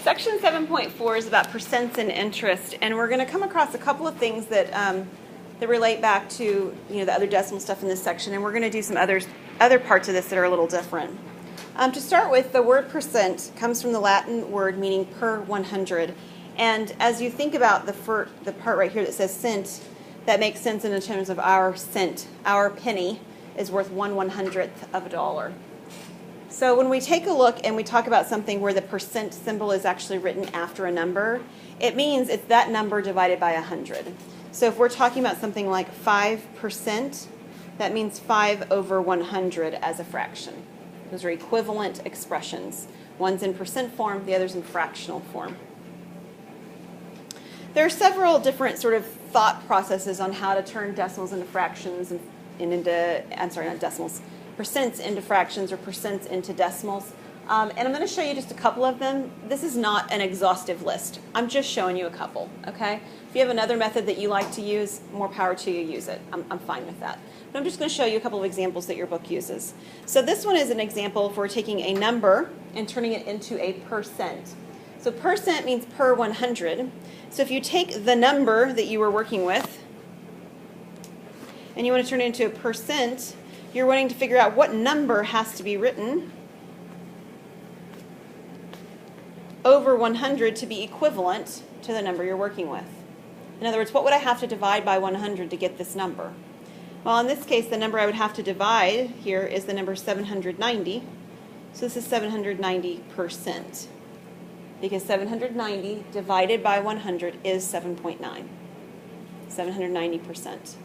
Section 7.4 is about percents and interest, and we're going to come across a couple of things that that relate back to the other decimal stuff in this section, and we're going to do some other parts of this that are a little different. To start with, the word percent comes from the Latin word meaning per 100, and as you think about the part right here that says cent, that makes sense in terms of our cent. Our penny is worth 1/100th of a dollar. So when we take a look and we talk about something where the percent symbol is actually written after a number, it means it's that number divided by 100. So if we're talking about something like 5%, that means 5 over 100 as a fraction. Those are equivalent expressions. One's in percent form, the other's in fractional form. There are several different sort of thought processes on how to turn decimals into fractions and into, I'm sorry, not decimals, percents into fractions or percents into decimals. And I'm going to show you just a couple of them. This is not an exhaustive list. I'm just showing you a couple, okay? If you have another method that you like to use, more power to you, use it. I'm fine with that. But I'm just going to show you a couple of examples that your book uses. So this one is an example for taking a number and turning it into a percent. So percent means per 100. So if you take the number that you were working with and you want to turn it into a percent, you're wanting to figure out what number has to be written over 100 to be equivalent to the number you're working with. In other words, what would I have to divide by 100 to get this number? Well, in this case, the number I would have to divide here is the number 790. So this is 790%. Because 790 divided by 100 is 7.9. 790%.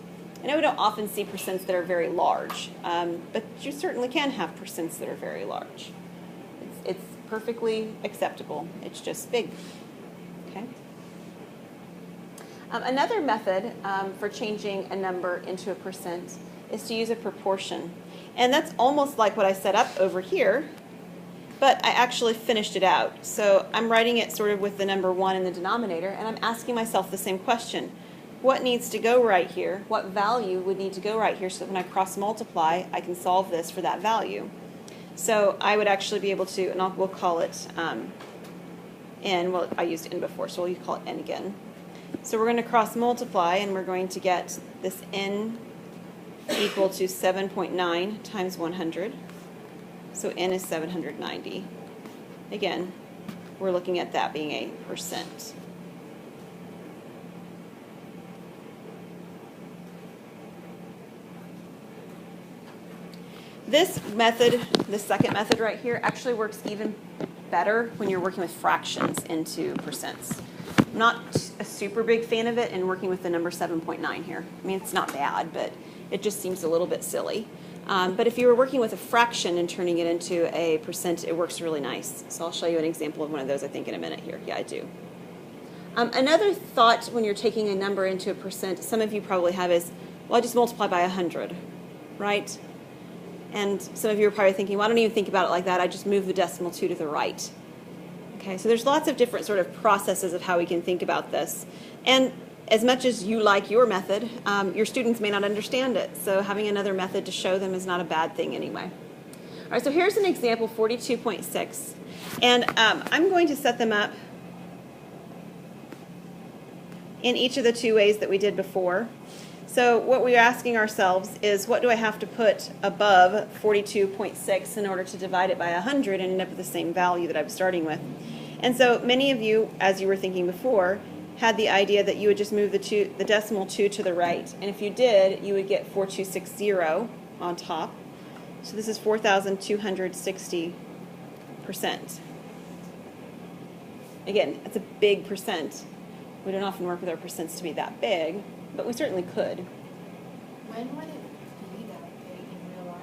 I know we don't often see percents that are very large, but you certainly can have percents that are very large. It's perfectly acceptable. It's just big. Okay. Another method for changing a number into a percent is to use a proportion. And that's almost like what I set up over here, but I actually finished it out. So I'm writing it sort of with the number 1 in the denominator, and I'm asking myself the same question. What needs to go right here? What value would need to go right here so that when I cross multiply, I can solve this for that value? So I would actually be able to, and we'll call it n. Well, I used n before, so we'll call it n again. So we're going to cross multiply, and we're going to get this n equal to 7.9 times 100. So n is 790. Again, we're looking at that being a percent. This method, the second method right here, actually works even better when you're working with fractions into percents. I'm not a super big fan of it in working with the number 7.9 here. I mean, it's not bad, but it just seems a little bit silly. But if you were working with a fraction and turning it into a percent, it works really nice. So I'll show you an example of one of those, I think, in a minute here. Yeah, I do. Another thought when you're taking a number into a percent, some of you probably have is, well, I just multiply by 100, right? And some of you are probably thinking, well, I don't even think about it like that. I just move the decimal 2 to the right. Okay, so there's lots of different sort of processes of how we can think about this. And as much as you like your method, your students may not understand it. So having another method to show them is not a bad thing anyway. All right, so here's an example, 42.6. And I'm going to set them up in each of the two ways that we did before. So what we're asking ourselves is, what do I have to put above 42.6 in order to divide it by 100 and end up with the same value that I was starting with? And so many of you, as you were thinking before, had the idea that you would just move the decimal 2 to the right. And if you did, you would get 4260 on top. So this is 4,260%. Again, it's a big percent. We don't often work with our percents to be that big, but we certainly could. When would it be that big in real life?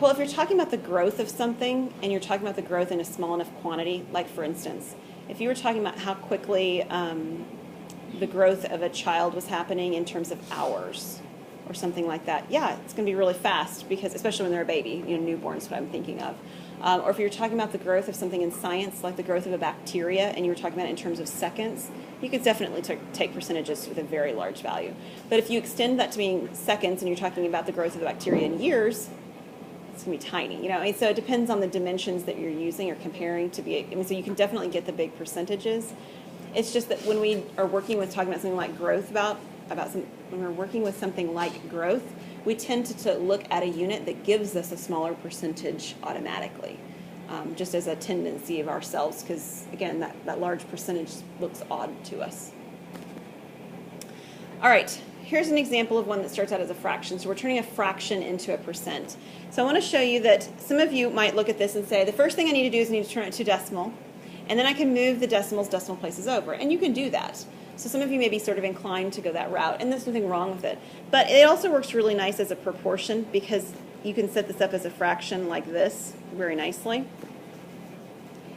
Well, if you're talking about the growth of something, and you're talking about the growth in a small enough quantity, like for instance, if you were talking about how quickly the growth of a child was happening in terms of hours or something like that, yeah, it's going to be really fast, because especially when they're a baby, newborn is what I'm thinking of. Or if you're talking about the growth of something in science, like the growth of a bacteria, and you were talking about it in terms of seconds, you could definitely take percentages with a very large value. But if you extend that to being seconds, and you're talking about the growth of the bacteria in years, it's going to be tiny. You know, and so it depends on the dimensions that you're using or comparing to be. I mean, so you can definitely get the big percentages. It's just that when we are working with talking about something like growth, when we're working with something like growth, we tend to look at a unit that gives us a smaller percentage automatically, just as a tendency of ourselves, because again, that large percentage looks odd to us. All right, here's an example of one that starts out as a fraction. So we're turning a fraction into a percent. So I want to show you that some of you might look at this and say, the first thing I need to do is I need to turn it to decimal, and then I can move the decimal places over. And you can do that. So some of you may be sort of inclined to go that route, and there's nothing wrong with it. But it also works really nice as a proportion, because you can set this up as a fraction like this very nicely.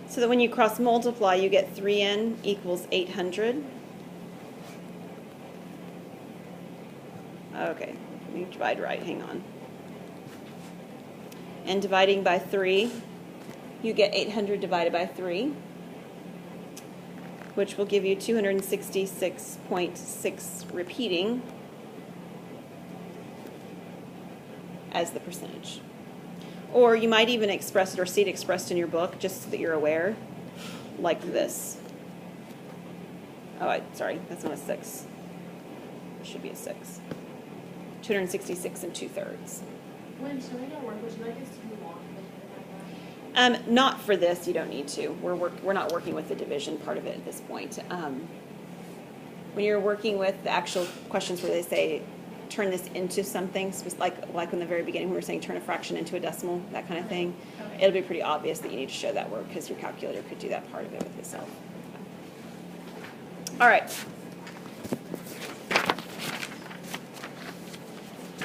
So that when you cross multiply, you get 3n equals 800. Okay, let me divide right, hang on. And dividing by 3, you get 800 divided by 3, which will give you 266.6 repeating as the percentage. Or you might even express it or see it expressed in your book, just so that you're aware, like this. Oh, sorry, that's not a 6. It should be a 6. 266 2/3. When showing our work, would you like us to move on? Not for this, you don't need to. We're not working with the division part of it at this point. When you're working with the actual questions where they say, turn this into something, like in the very beginning when we were saying turn a fraction into a decimal, that kind of thing, Okay. it'll be pretty obvious that you need to show that work because your calculator could do that part of it with itself. All right.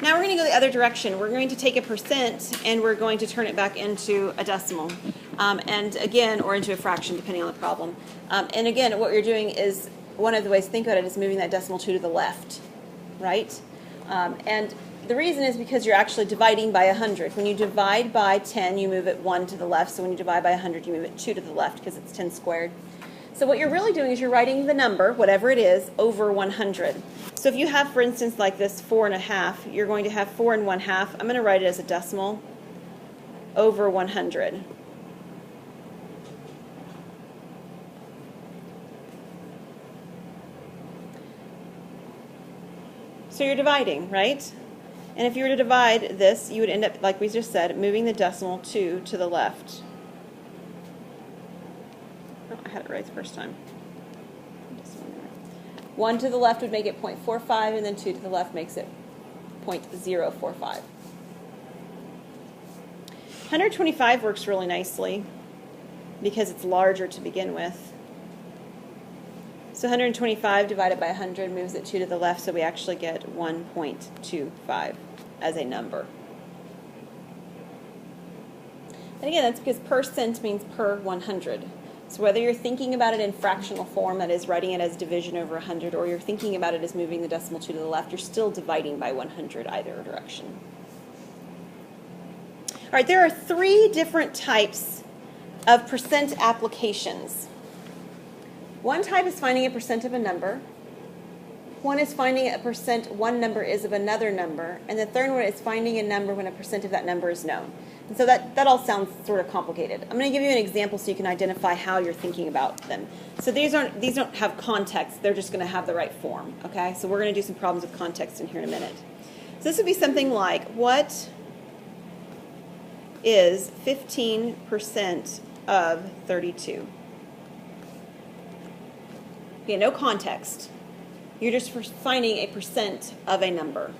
Now we're going to go the other direction. We're going to take a percent and we're going to turn it back into a decimal. And again, or into a fraction, depending on the problem. And again, what you're doing is, one of the ways to think about it is moving that decimal 2 to the left, right? And the reason is because you're actually dividing by 100. When you divide by 10, you move it 1 to the left. So when you divide by 100, you move it 2 to the left because it's 10 squared. So what you're really doing is you're writing the number, whatever it is, over 100. So if you have, for instance, like this 4.5, you're going to have 4 1/2. I'm going to write it as a decimal over 100. So you're dividing, right? And if you were to divide this, you would end up, like we just said, moving the decimal 2 to the left. Oh, I had it right the first time. 1 to the left would make it 0.45, and then 2 to the left makes it 0.045. 125 works really nicely because it's larger to begin with. So 125 divided by 100 moves it 2 to the left, so we actually get 1.25 as a number. And again, that's because percent means per 100. So whether you're thinking about it in fractional form, that is writing it as division over 100, or you're thinking about it as moving the decimal 2 to the left, you're still dividing by 100 either direction. All right, there are 3 different types of percent applications. One type is finding a percent of a number. One is finding a percent one number is of another number. And the third one is finding a number when a percent of that number is known. And so that all sounds sort of complicated. I'm going to give you an example so you can identify how you're thinking about them. So these don't have context. They're just going to have the right form. Okay? So we're going to do some problems with context in here in a minute. So this would be something like, what is 15% of 32? Okay, no context. You're just finding a percent of a number.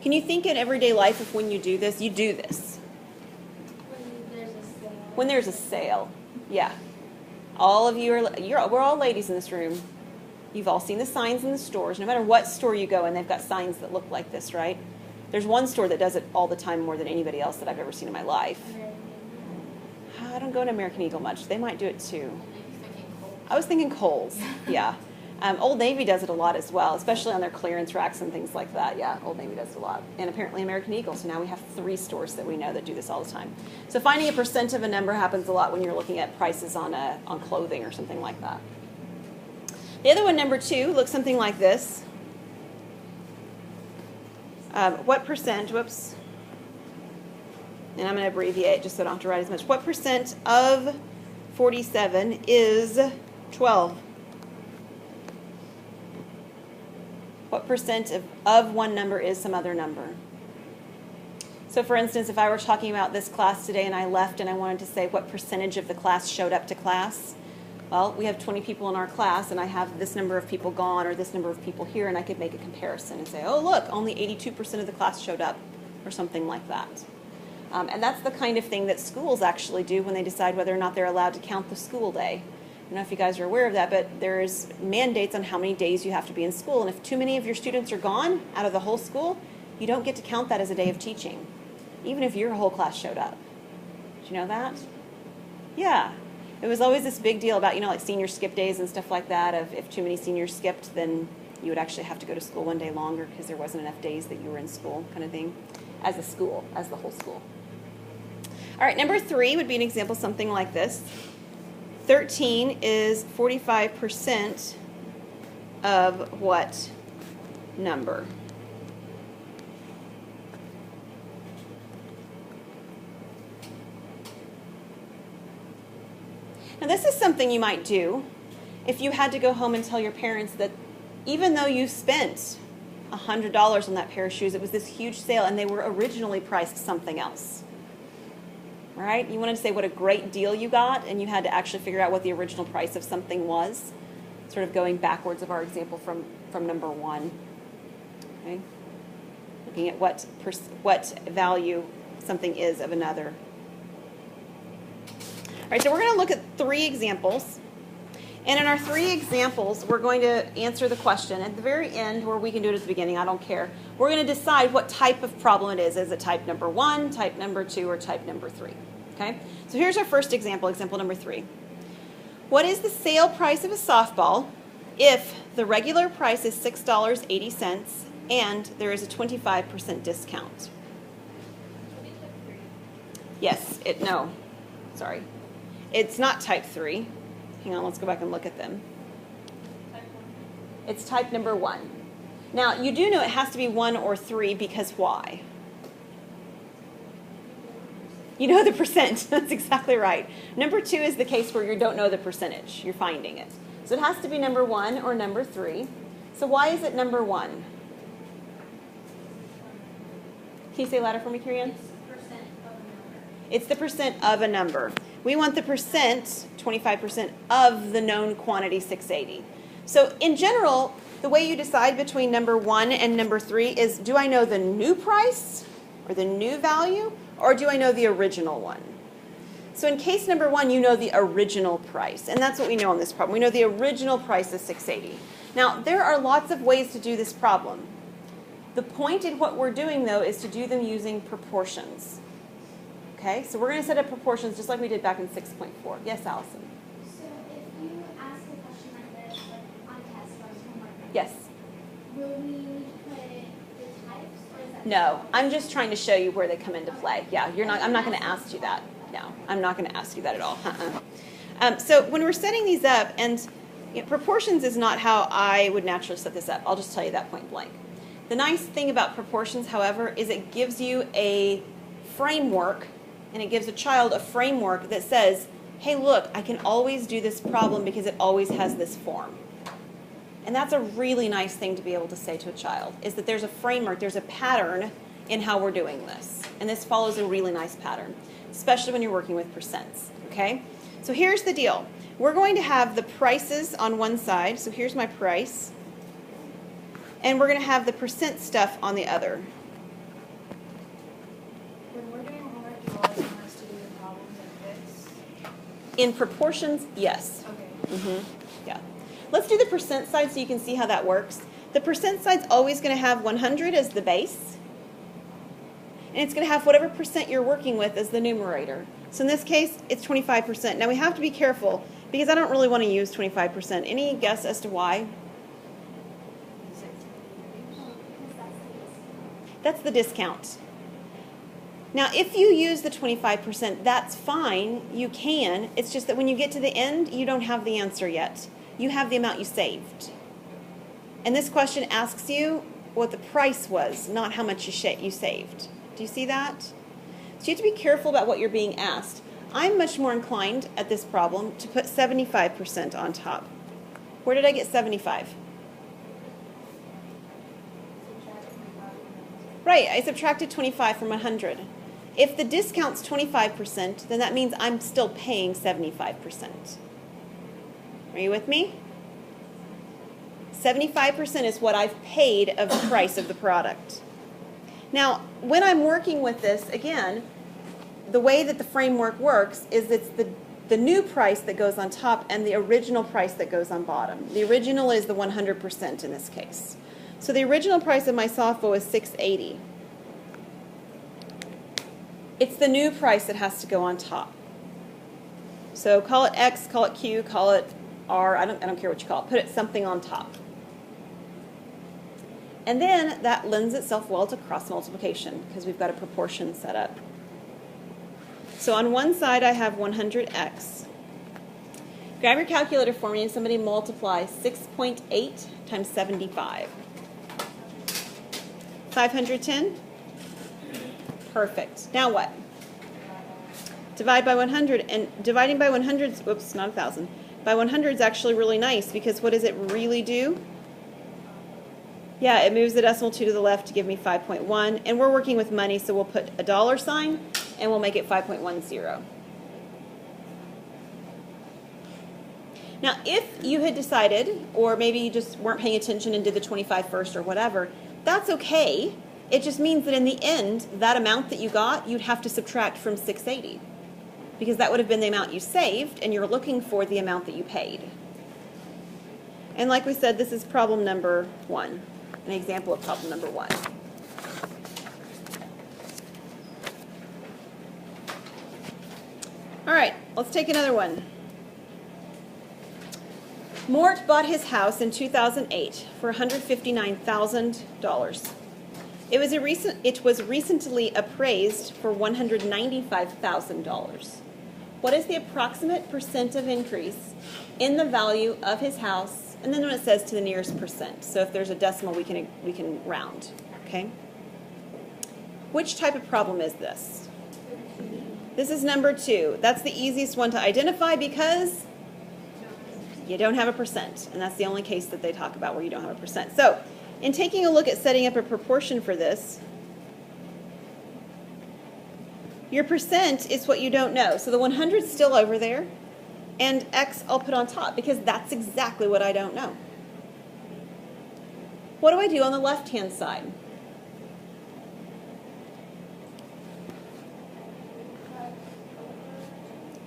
Can you think in everyday life of when you do this? You do this. When there's a sale. When there's a sale. Yeah. All of you we're all ladies in this room. You've all seen the signs in the stores. No matter what store you go in, they've got signs that look like this, right? There's one store that does it all the time more than anybody else that I've ever seen in my life. I don't go to American Eagle much. They might do it too. I was thinking Kohl's. Yeah. Old Navy does it a lot as well, especially on their clearance racks and things like that. Yeah, Old Navy does it a lot. And apparently American Eagle. So now we have 3 stores that we know that do this all the time. So finding a percent of a number happens a lot when you're looking at prices on clothing or something like that. The other one, number 2, looks something like this. What percent, whoops. and I'm going to abbreviate just so I don't have to write as much. What percent of 47 is 12? What percent of one number is some other number? So for instance, if I were talking about this class today and I left and I wanted to say what percentage of the class showed up to class, well, we have 20 people in our class and I have this number of people gone or this number of people here, and I could make a comparison and say, oh, look, only 82% of the class showed up, or something like that. And that's the kind of thing that schools actually do when they decide whether or not they're allowed to count the school day. I don't know if you guys are aware of that, but there's mandates on how many days you have to be in school. And if too many of your students are gone out of the whole school, you don't get to count that as a day of teaching, even if your whole class showed up. Did you know that? Yeah. It was always this big deal about, like senior skip days and stuff like that. Of if too many seniors skipped, then you would actually have to go to school one day longer because there wasn't enough days that you were in school, kind of thing, as a school, as the whole school. All right, number 3 would be an example something like this. 13 is 45% of what number? Now this is something you might do if you had to go home and tell your parents that even though you spent $100 on that pair of shoes, it was this huge sale and they were originally priced something else. Right? You wanted to say what a great deal you got, and you had to actually figure out what the original price of something was, sort of going backwards of our example from number 1. Okay? Looking at what value something is of another. All right, so we're going to look at 3 examples. And in our 3 examples, we're going to answer the question at the very end, or we can do it at the beginning, I don't care. We're going to decide what type of problem it is. Is it type number 1, type number 2, or type number 3? Okay? So here's our first example, example number 3. What is the sale price of a softball if the regular price is $6.80 and there is a 25% discount? Yes, sorry. It's not type 3. Hang on, let's go back and look at them. Type 1. It's type number 1. Now, you do know it has to be 1 or 3 because why? You know the percent. That's exactly right. Number 2 is the case where you don't know the percentage. You're finding it. So it has to be number 1 or number 3. So why is it number 1? Can you say louder for me, Kirian? It's the percent of a number. We want the percent, 25% of the known quantity 680. So in general, the way you decide between number 1 and number 3 is, do I know the new price or the new value, or do I know the original one? So in case number 1, you know the original price, and that's what we know on this problem. We know the original price is 680. Now, there are lots of ways to do this problem. The point in what we're doing, though, is to do them using proportions. Okay, so we're going to set up proportions just like we did back in 6.4. Yes, Allison? So if you ask a question like this, like on test or homework, Yes. will we need to put the types, or is that? No, I'm just trying to show you where they come into play. Yeah, I'm not going to ask you that. No, I'm not going to ask you that at all. So when we're setting these up, and proportions is not how I would naturally set this up. I'll just tell you that point blank. The nice thing about proportions, however, is it gives you a framework, and it gives a child a framework that says, hey, look, I can always do this problem because it always has this form. And that's a really nice thing to be able to say to a child, is that there's a framework, there's a pattern in how we're doing this. And this follows a really nice pattern, especially when you're working with percents, okay? So here's the deal. We're going to have the prices on one side. So here's my price. And we're going to have the percent stuff on the other. When we're doing homework, you always want us to do the problems like this. In proportions, yes. Okay. Yeah. Let's do the percent side so you can see how that works. The percent side's always going to have 100 as the base. And it's going to have whatever percent you're working with as the numerator. So in this case, it's 25%. Now we have to be careful because I don't really want to use 25%. Any guess as to why? That's the discount. Now, if you use the 25%, that's fine. You can. It's just that when you get to the end, you don't have the answer yet. You have the amount you saved. And this question asks you what the price was, not how much you saved. Do you see that? So you have to be careful about what you're being asked. I'm much more inclined at this problem to put 75% on top. Where did I get 75? Right, I subtracted 25 from 100. If the discount's 25%, then that means I'm still paying 75%. Are you with me? 75% is what I've paid of the price of the product. Now, when I'm working with this, again, the way that the framework works is it's the new price that goes on top and the original price that goes on bottom. The original is the 100% in this case. So the original price of my softball was $680. It's the new price that has to go on top. So call it X, call it Q, call it R, I don't care what you call it. Put it something on top. And then that lends itself well to cross multiplication because we've got a proportion set up. So on one side I have 100x. Grab your calculator for me and somebody multiply 6.8 times 75. 510? Perfect. Now what? Divide by 100. And dividing by 100, whoops, not 1,000. By 100 is actually really nice because what does it really do? Yeah, it moves the decimal 2 to the left to give me 5.1. And we're working with money, so we'll put a dollar sign and we'll make it 5.10. Now, if you had decided, or maybe you just weren't paying attention and did the 25 first or whatever, that's okay. It just means that in the end, that amount that you got, you'd have to subtract from 680. Because that would have been the amount you saved, and you're looking for the amount that you paid. And like we said, this is problem number 1, an example of problem number 1. All right, let's take another one. Mort bought his house in 2008 for $159,000. It was recently appraised for $195,000. What is the approximate percent of increase in the value of his house? And then when it says to the nearest percent. So if there's a decimal, we can round. Okay. Which type of problem is this? This is number 2. That's the easiest one to identify because you don't have a percent, and that's the only case that they talk about where you don't have a percent. So, in taking a look at setting up a proportion for this, your percent is what you don't know. So the 100 is still over there, and X I'll put on top because that's exactly what I don't know. What do I do on the left-hand side?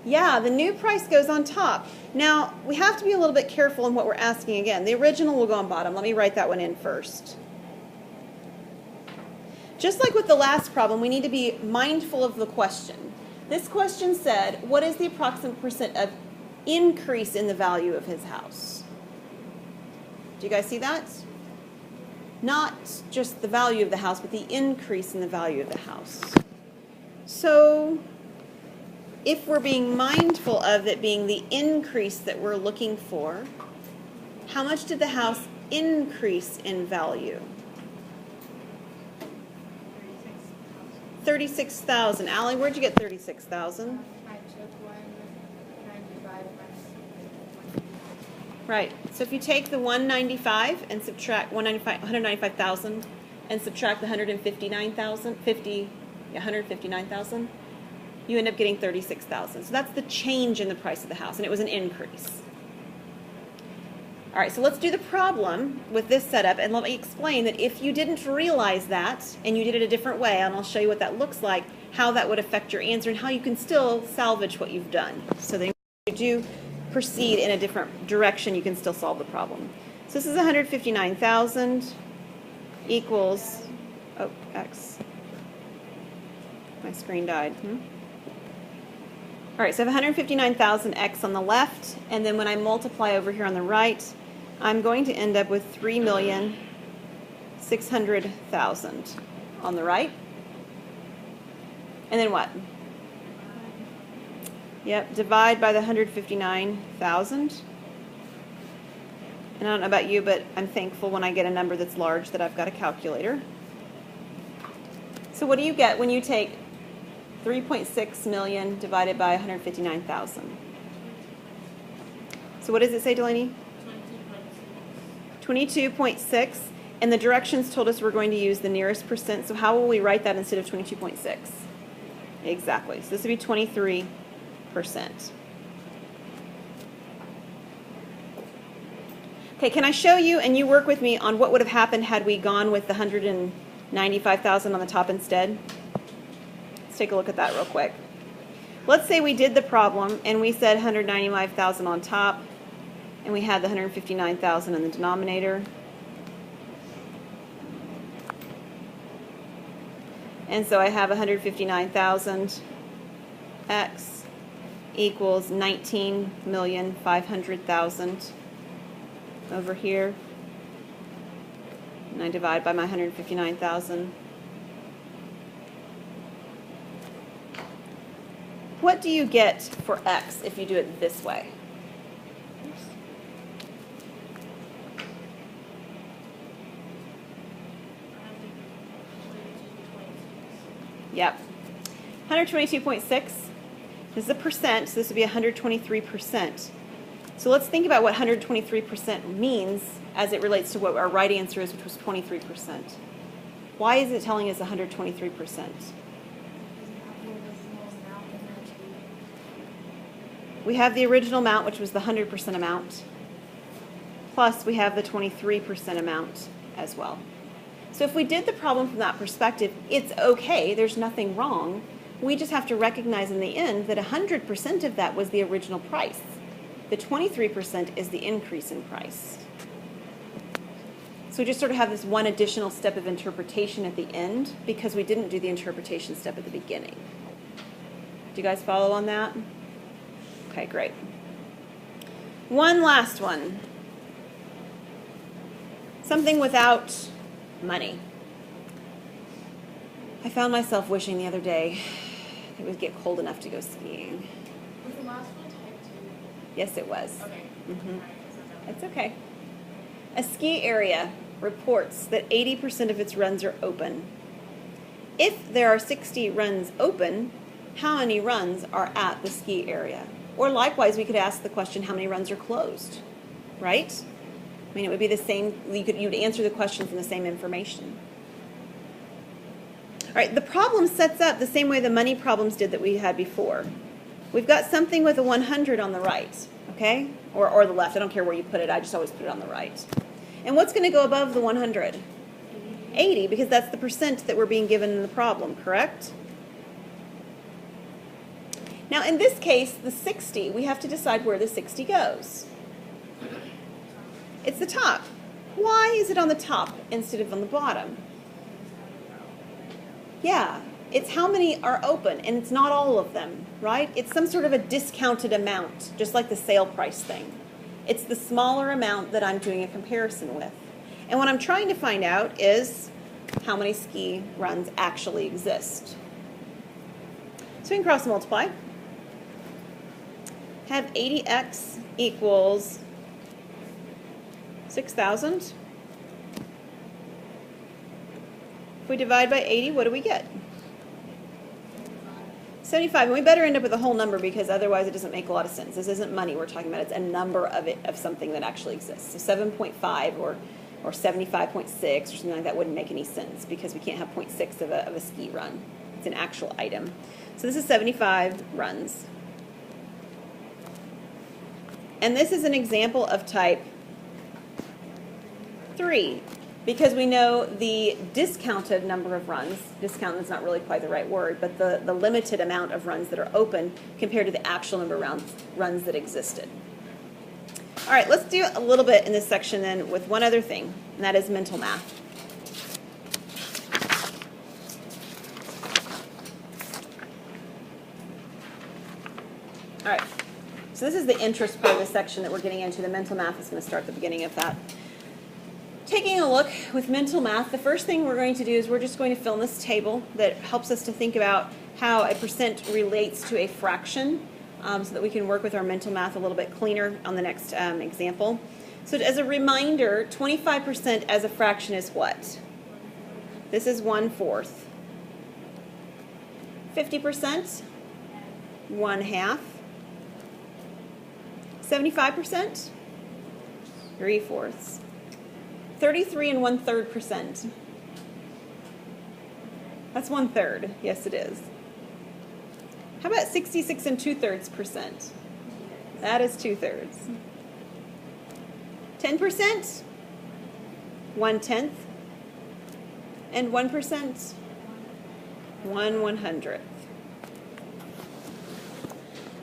Yeah, the new price goes on top. Now, we have to be a little bit careful in what we're asking again. The original will go on bottom. Let me write that one in first. Just like with the last problem, we need to be mindful of the question. This question said, what is the approximate percent of increase in the value of his house? Do you guys see that? Not just the value of the house, but the increase in the value of the house. So, if we're being mindful of it being the increase that we're looking for, how much did the house increase in value? 36,000. Allie, where'd you get 36,000? I took 195 minus. Right. So if you take the 195 and subtract 195,000 and subtract the 159,000, you end up getting 36,000. So that's the change in the price of the house, and it was an increase. All right, so let's do the problem with this setup, and let me explain that if you didn't realize that, and you did it a different way, and I'll show you what that looks like, how that would affect your answer, and how you can still salvage what you've done. So that you do proceed in a different direction, you can still solve the problem. So this is 159,000 equals, oh, X. My screen died. All right, so I have 159,000x on the left, and then when I multiply over here on the right, I'm going to end up with 3,600,000 on the right. And then what? Yep, divide by the 159,000. And I don't know about you, but I'm thankful when I get a number that's large that I've got a calculator. So what do you get when you take 3.6 million divided by 159,000. So what does it say, Delaney? 22.6. And the directions told us we're going to use the nearest percent. So how will we write that instead of 22.6? Exactly. So this would be 23%. Okay, can I show you, and you work with me on what would have happened had we gone with the 195,000 on the top instead? Let's take a look at that real quick. Let's say we did the problem and we said 195,000 on top and we had the 159,000 in the denominator. And so I have 159,000 x equals 19,500,000 over here. And I divide by my 159,000. What do you get for x if you do it this way? Yep. 122.6. This is a percent, so this would be 123%. So let's think about what 123% means as it relates to what our right answer is, which was 23%. Why is it telling us 123%? We have the original amount, which was the 100% amount, plus we have the 23% amount as well. So if we did the problem from that perspective, it's okay, there's nothing wrong. We just have to recognize in the end that 100% of that was the original price. The 23% is the increase in price. So we just sort of have this one additional step of interpretation at the end because we didn't do the interpretation step at the beginning. Do you guys follow on that? Okay, great. One last one. Something without money. I found myself wishing the other day it would get cold enough to go skiing. Was the last one type 2? Yes, it was. Okay. Mm-hmm. It's okay. A ski area reports that 80% of its runs are open. If there are 60 runs open, how many runs are at the ski area? Or likewise, we could ask the question, how many runs are closed? Right? I mean, it would be the same, you'd answer the question from the same information. All right, the problem sets up the same way the money problems did that we had before. We've got something with a 100 on the right, okay? Or the left, I don't care where you put it, I just always put it on the right. And what's going to go above the 100? 80, because that's the percent that we're being given in the problem, correct? Now, in this case, the 60, we have to decide where the 60 goes. It's the top. Why is it on the top instead of on the bottom? Yeah, it's how many are open, and it's not all of them, right? It's some sort of a discounted amount, just like the sale price thing. It's the smaller amount that I'm doing a comparison with. And what I'm trying to find out is how many ski runs actually exist. So we can cross multiply. Have 80x equals 6,000. If we divide by 80, what do we get? 75. And we better end up with a whole number because otherwise it doesn't make a lot of sense. This isn't money we're talking about. It's a number of something that actually exists. So 7.5 or 75.6 or something like that wouldn't make any sense because we can't have 0.6 of a ski run. It's an actual item. So this is 75 runs. And this is an example of type 3 because we know the discounted number of runs, discount is not really quite the right word, but the limited amount of runs that are open compared to the actual number of runs that existed. All right, let's do a little bit in this section then with one other thing, and that is mental math. All right. So this is the interest part of the section that we're getting into. The mental math is going to start at the beginning of that. Taking a look with mental math, the first thing we're going to do is we're just going to fill in this table that helps us to think about how a percent relates to a fraction so that we can work with our mental math a little bit cleaner on the next example. So as a reminder, 25% as a fraction is what? This is 1/4. 50%, 1/2. 75%, 3/4. 33 1/3%. That's 1/3. Yes, it is. How about 66 2/3%? That is 2/3. 10%, 1/10. And 1%, 1/100th.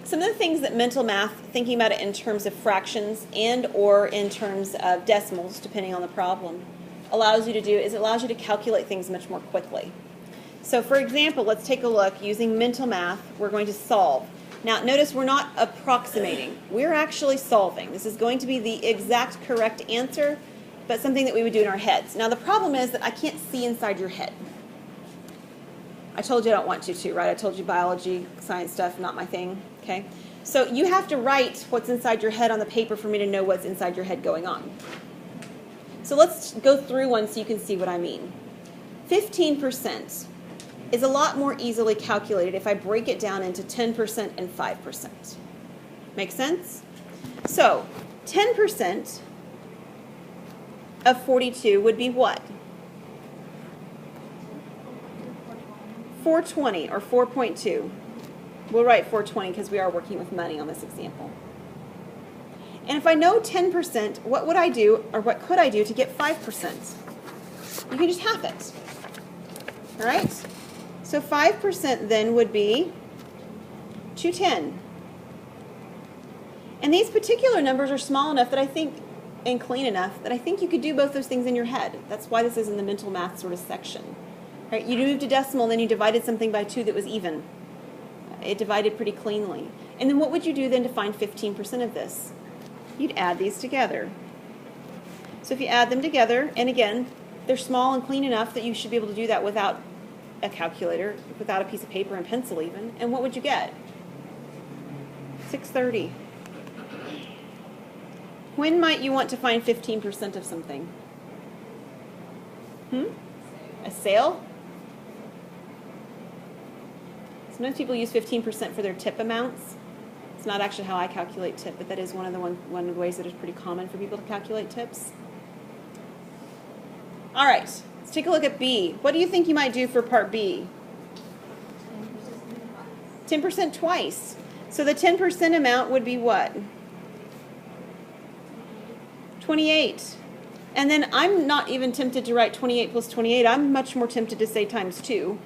Some of the things that mental math, thinking about it in terms of fractions and or in terms of decimals, depending on the problem, allows you to do is it allows you to calculate things much more quickly. So for example, let's take a look using mental math. We're going to solve. Now notice we're not approximating. We're actually solving. This is going to be the exact correct answer, but something that we would do in our heads. Now the problem is that I can't see inside your head. I told you I don't want you to, right? I told you biology, science stuff, not my thing, okay? So you have to write what's inside your head on the paper for me to know what's inside your head going on. So let's go through one so you can see what I mean. 15% is a lot more easily calculated if I break it down into 10% and 5%. Make sense? So 10% of 42 would be what? 420 or 4.2. We'll write 420 because we are working with money on this example. And if I know 10%, what would I do or what could I do to get 5%? You can just half it. All right? So 5% then would be 210. And these particular numbers are small enough that I think, and clean enough, that I think you could do both those things in your head. That's why this is in the mental math sort of section. Right? You moved a decimal, and then you divided something by 2 that was even. It divided pretty cleanly. And then what would you do then to find 15% of this? You'd add these together. So if you add them together, and again, they're small and clean enough that you should be able to do that without a calculator, without a piece of paper and pencil even. And what would you get? 630. When might you want to find 15% of something? A sale? Sometimes people use 15% for their tip amounts. It's not actually how I calculate tip, but that is one of the ways that is pretty common for people to calculate tips. All right, let's take a look at B. What do you think you might do for part B? 10% twice. So the 10% amount would be what? 28. And then I'm not even tempted to write 28 plus 28. I'm much more tempted to say times 2.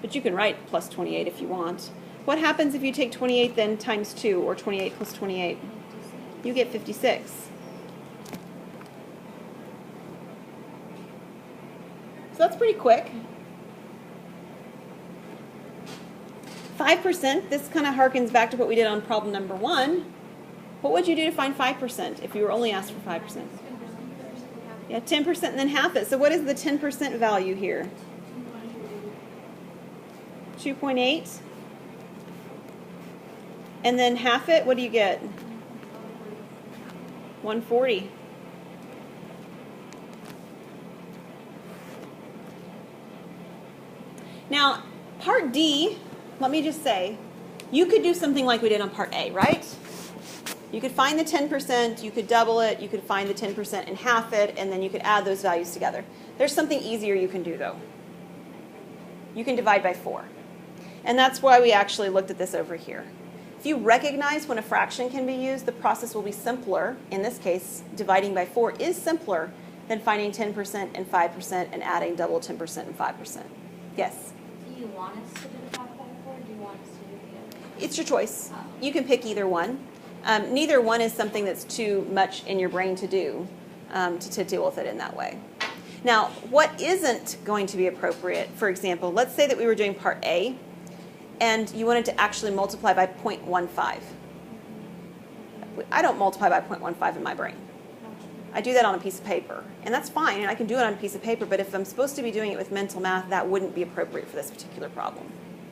But you can write plus 28 if you want. What happens if you take 28 then times 2, or 28 plus 28? You get 56. So that's pretty quick. 5%, this kind of harkens back to what we did on problem number 1. What would you do to find 5% if you were only asked for 5%? Yeah, 10% and then half it. So what is the 10% value here? 2.8. And then half it, what do you get? 140. Now, part D, let me just say, you could do something like we did on part A, right? You could find the 10%, you could double it, you could find the 10% and half it, and then you could add those values together. There's something easier you can do, though. You can divide by 4. And that's why we actually looked at this over here. If you recognize when a fraction can be used, the process will be simpler. In this case, dividing by 4 is simpler than finding 10% and 5% and adding double 10% and 5%. Yes? Do you want us to divide by 4 or do you want us to do the other? It's your choice. You can pick either one. Neither one is something that's too much in your brain to do, to deal with it in that way. Now, what isn't going to be appropriate, for example, let's say that we were doing part A, and you wanted to actually multiply by 0.15. I don't multiply by 0.15 in my brain. I do that on a piece of paper, and that's fine, and I can do it on a piece of paper, but if I'm supposed to be doing it with mental math, that wouldn't be appropriate for this particular problem.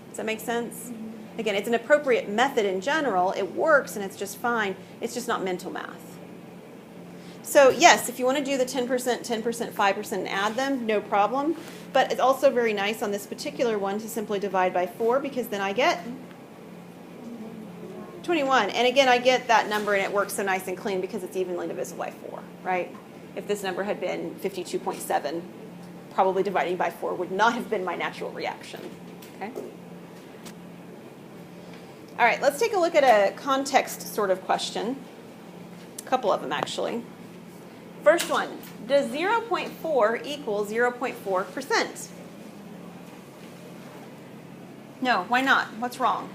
Does that make sense? Again, it's an appropriate method in general. It works, and it's just fine. It's just not mental math. So yes, if you want to do the 10%, 10%, 5% and add them, no problem. But it's also very nice on this particular one to simply divide by 4 because then I get 21. And again, I get that number and it works so nice and clean because it's evenly divisible by 4, right? If this number had been 52.7, probably dividing by 4 would not have been my natural reaction. Okay? All right, let's take a look at a context sort of question. A couple of them, actually. First one, does 0.4 equal 0.4%? No, why not? What's wrong?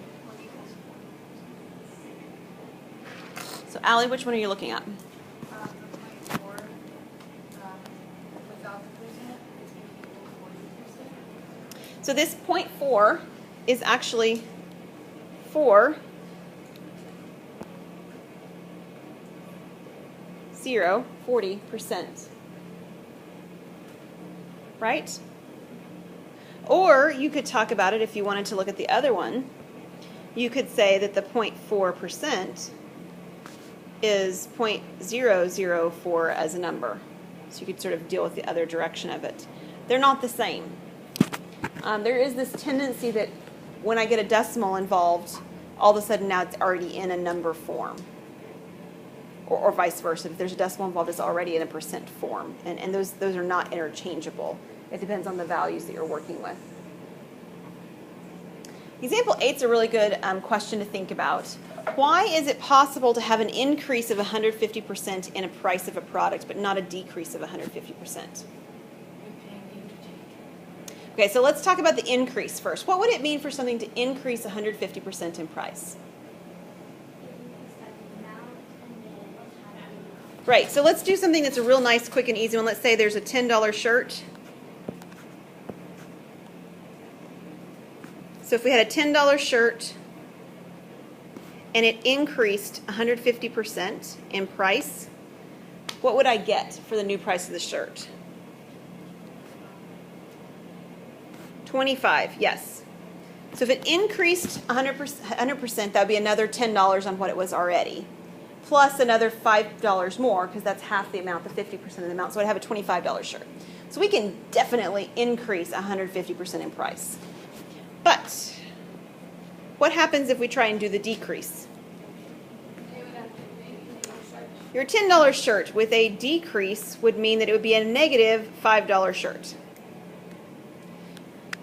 So, Allie, which one are you looking at? The 0.4, without the percent, is equal to 40%. So this 0.4 is actually 4, 0, 40%. Right? Or you could talk about it if you wanted to look at the other one. You could say that the 0.4% is 0.004 as a number. So you could sort of deal with the other direction of it. They're not the same. There is this tendency that when I get a decimal involved, all of a sudden now it's already in a number form. Or vice versa. If there's a decimal involved, it's already in a percent form. And those are not interchangeable. It depends on the values that you're working with. Example 8 is a really good question to think about. Why is it possible to have an increase of 150% in a price of a product, but not a decrease of 150%? Okay, so let's talk about the increase first. What would it mean for something to increase 150% in price? Right, so let's do something that's a real nice, quick, and easy one. Let's say there's a $10 shirt. So if we had a $10 shirt and it increased 150% in price, what would I get for the new price of the shirt? 25, yes. So if it increased 100%, that would be another $10 on what it was already, plus another $5 more, because that's half the amount, the 50% of the amount. So I'd have a $25 shirt. So we can definitely increase 150% in price. But what happens if we try and do the decrease? Your $10 shirt with a decrease would mean that it would be a negative $5 shirt.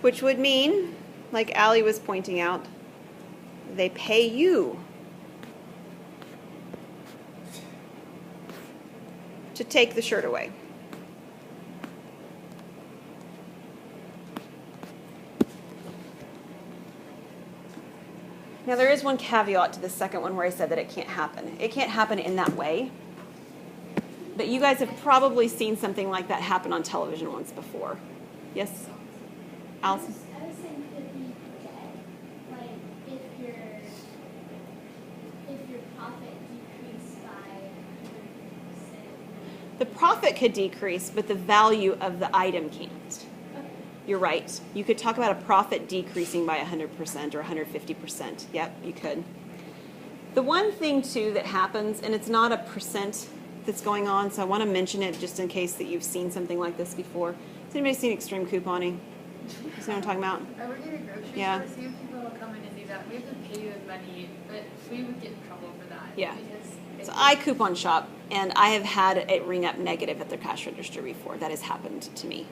Which would mean, like Allie was pointing out, they pay you to take the shirt away. Now there is one caveat to the second one where I said that it can't happen. It can't happen in that way. But you guys have probably seen something like that happen on television once before. Yes? Allison? I was saying could be dead. Like if your profit decreased by 100%. The profit could decrease, but the value of the item can't. You're right. You could talk about a profit decreasing by 100% or 150%. Yep, you could. The one thing, too, that happens, and it's not a percent that's going on, so I want to mention it just in case that you've seen something like this before. Has anybody seen extreme couponing? You know what I'm talking about? I work at a grocery Yeah. store, so people will come in and do that. We have to pay you with money, but we would get in trouble for that. Yeah. Because So I coupon shop, and I have had it ring up negative at the cash register before. That has happened to me.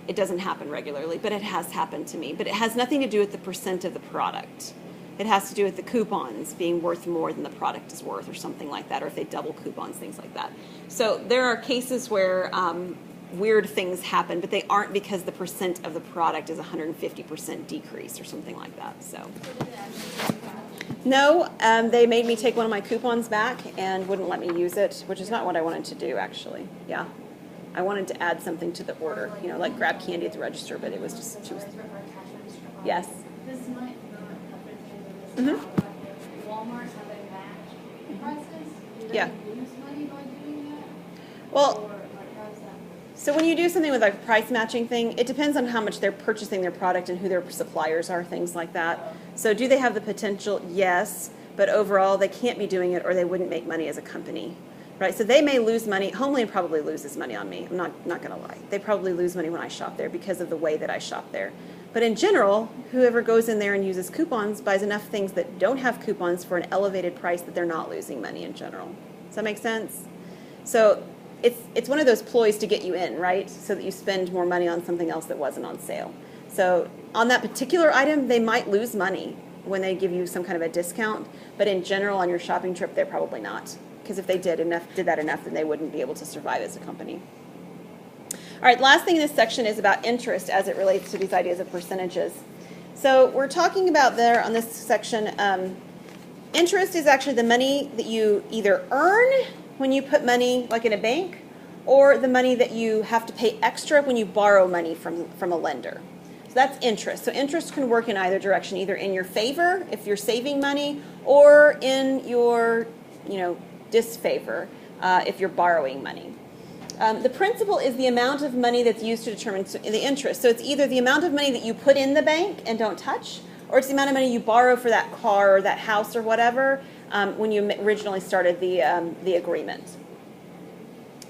It doesn't happen regularly, but it has happened to me. But it has nothing to do with the percent of the product. It has to do with the coupons being worth more than the product is worth or something like that, or if they double coupons, things like that. So there are cases where weird things happen, but they aren't because the percent of the product is 150% decrease or something like that. So no, they made me take one of my coupons back and wouldn't let me use it, which is not what I wanted to do, actually. Yeah. I wanted to add something to the order, you know, like grab candy at the register, but it was just too. Yes. This might not happen to Mhm. Walmart's how they match prices. Do Yeah. they lose money by doing that? Well, Or like how's that? so when you do something with a price matching thing, it depends on how much they're purchasing their product and who their suppliers are, things like that. So do they have the potential? Yes, but overall they can't be doing it or they wouldn't make money as a company. right? So they may lose money. Homeland probably loses money on me. I'm not going to lie. They probably lose money when I shop there because of the way that I shop there. But in general, whoever goes in there and uses coupons buys enough things that don't have coupons for an elevated price that they're not losing money in general. Does that make sense? So it's one of those ploys to get you in, right? So that you spend more money on something else that wasn't on sale. So on that particular item, they might lose money when they give you some kind of a discount. But in general, on your shopping trip, they're probably not. Because if they did that enough, then they wouldn't be able to survive as a company. All right, last thing in this section is about interest as it relates to these ideas of percentages. So we're talking about there on this section, interest is actually the money that you either earn when you put money like in a bank, or the money that you have to pay extra when you borrow money from a lender. So that's interest. So interest can work in either direction, either in your favor if you're saving money, or in your disfavor if you're borrowing money. The principal is the amount of money that's used to determine the interest. So it's either the amount of money that you put in the bank and don't touch, or it's the amount of money you borrow for that car or that house or whatever when you originally started the agreement.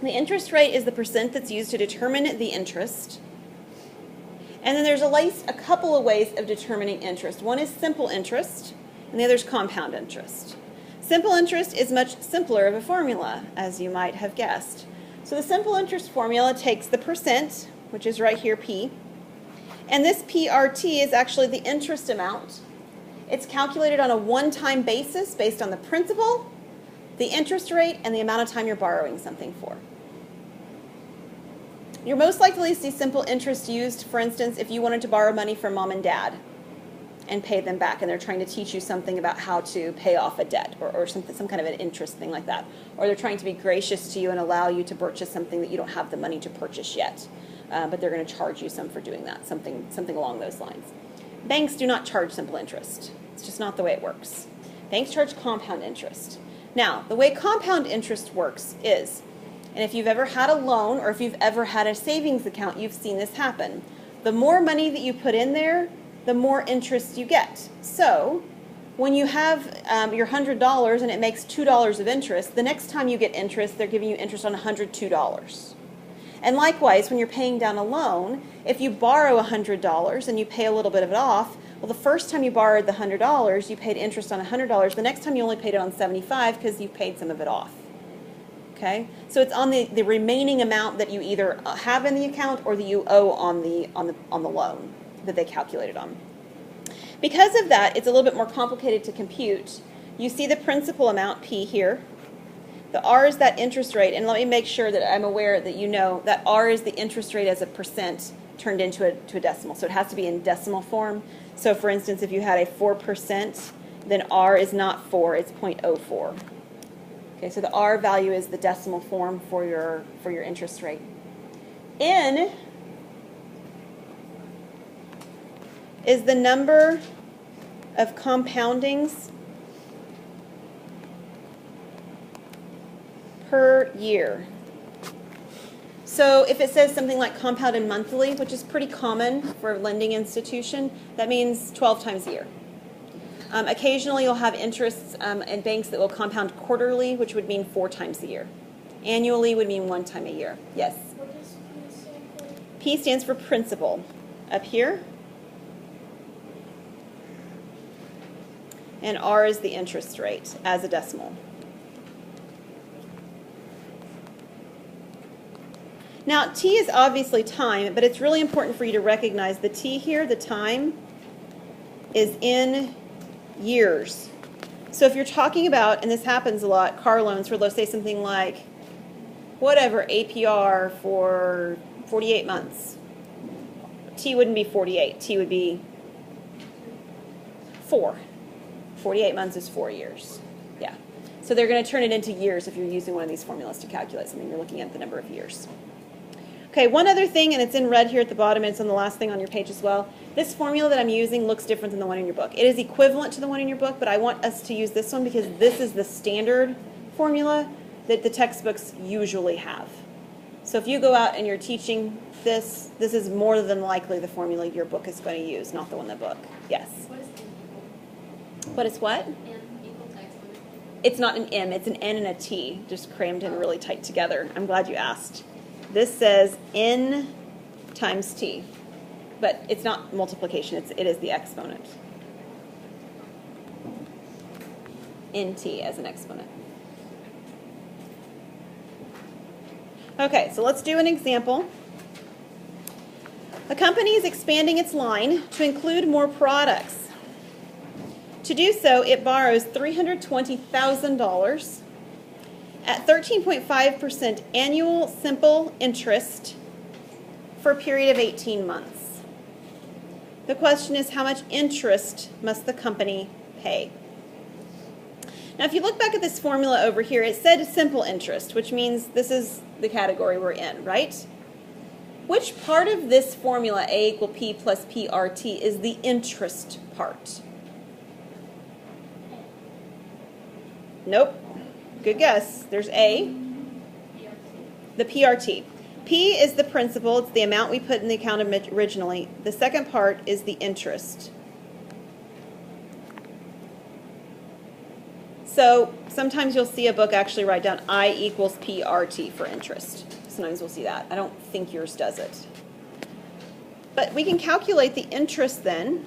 The interest rate is the percent that's used to determine the interest. And then there's a couple of ways of determining interest. One is simple interest, and the other is compound interest. Simple interest is much simpler of a formula, as you might have guessed. So the simple interest formula takes the percent, which is right here, P, and this PRT is actually the interest amount. It's calculated on a one-time basis based on the principal, the interest rate, and the amount of time you're borrowing something for. You're most likely to see simple interest used, for instance, if you wanted to borrow money from mom and dad and pay them back, and they're trying to teach you something about how to pay off a debt or some kind of an interest thing like that. Or they're trying to be gracious to you and allow you to purchase something that you don't have the money to purchase yet, but they're going to charge you some for doing that, something along those lines. Banks do not charge simple interest. It's just not the way it works. Banks charge compound interest. Now, the way compound interest works is, and if you've ever had a loan or if you've ever had a savings account, you've seen this happen. The more money that you put in there, the more interest you get. So when you have your $100 and it makes $2 of interest, the next time you get interest, they're giving you interest on $102. And likewise, when you're paying down a loan, if you borrow $100 and you pay a little bit of it off, well, the first time you borrowed the $100, you paid interest on $100. The next time you only paid it on $75 because you paid some of it off. Okay? So it's on the remaining amount that you either have in the account or that you owe on the loan that they calculated on. Because of that, it's a little bit more complicated to compute. You see the principal amount, P, here. The R is that interest rate, and let me make sure that I'm aware that you know that R is the interest rate as a percent turned into a decimal. So it has to be in decimal form. So for instance, if you had a 4%, then R is not 4, it's 0.04. Okay, so the R value is the decimal form for your interest rate. N is the number of compoundings per year. So if it says something like compounded monthly, which is pretty common for a lending institution, that means 12 times a year. Occasionally you'll have interests in banks that will compound quarterly, which would mean 4 times a year. Annually would mean 1 time a year. Yes? What does P stand for? P stands for principal. Up here. And R is the interest rate as a decimal. Now, T is obviously time, but it's really important for you to recognize the T here, the time, is in years. So if you're talking about, and this happens a lot, car loans, where they'll say something like, whatever, APR for 48 months. T wouldn't be 48. T would be 4. 48 months is 4 years. Yeah. So they're going to turn it into years if you're using one of these formulas to calculate something. You're looking at the number of years. Okay, one other thing, and it's in red here at the bottom, and it's on the last thing on your page as well. This formula that I'm using looks different than the one in your book. It is equivalent to the one in your book, but I want us to use this one because this is the standard formula that the textbooks usually have. So if you go out and you're teaching this is more than likely the formula your book is going to use, not the one in the book. Yes? What is N equal? What is what? N equal to X It's not an M, it's an N and a T, just crammed in really tight together. I'm glad you asked. This says N times T, but it's not multiplication, it is the exponent. NT as an exponent. Okay, so let's do an example. A company is expanding its line to include more products. To do so, it borrows $320,000 at 13.5% annual simple interest for a period of 18 months. The question is, how much interest must the company pay? Now, if you look back at this formula over here, it said simple interest, which means this is the category we're in, right? Which part of this formula, A equal P plus PRT, is the interest part? Nope. Good guess. There's A, the PRT. P is the principal. It's the amount we put in the account originally. The second part is the interest. So sometimes you'll see a book actually write down I equals PRT for interest. Sometimes we'll see that. I don't think yours does it. But we can calculate the interest then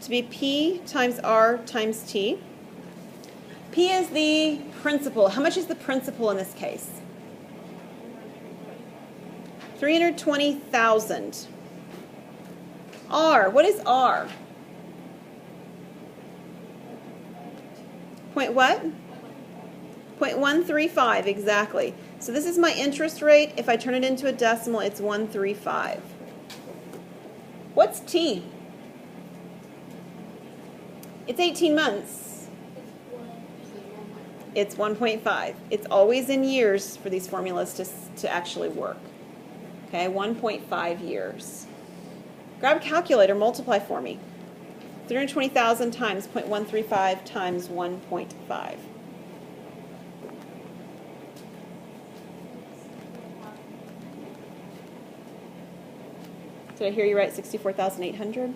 to be P times R times T. P is the principal. How much is the principal in this case? $320,000. R, what is R? Point what? 0.135, exactly. So this is my interest rate. If I turn it into a decimal, it's 135. What's T? It's 18 months. It's 1.5. It's always in years for these formulas to actually work. Okay, 1.5 years. Grab a calculator, multiply for me. 320,000 times 0.135 times 1.5. Did I hear you right? 64,800?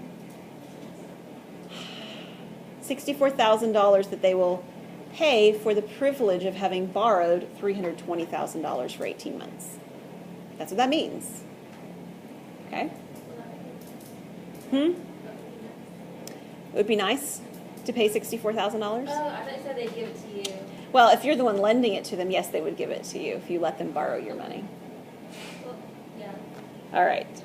$64,000 that they will pay for the privilege of having borrowed $320,000 for 18 months. That's what that means. Okay? It would be nice to pay $64,000. Oh, I thought you said they'd give it to you. Well, if you're the one lending it to them, yes, they would give it to you if you let them borrow your money. Well, yeah. All right.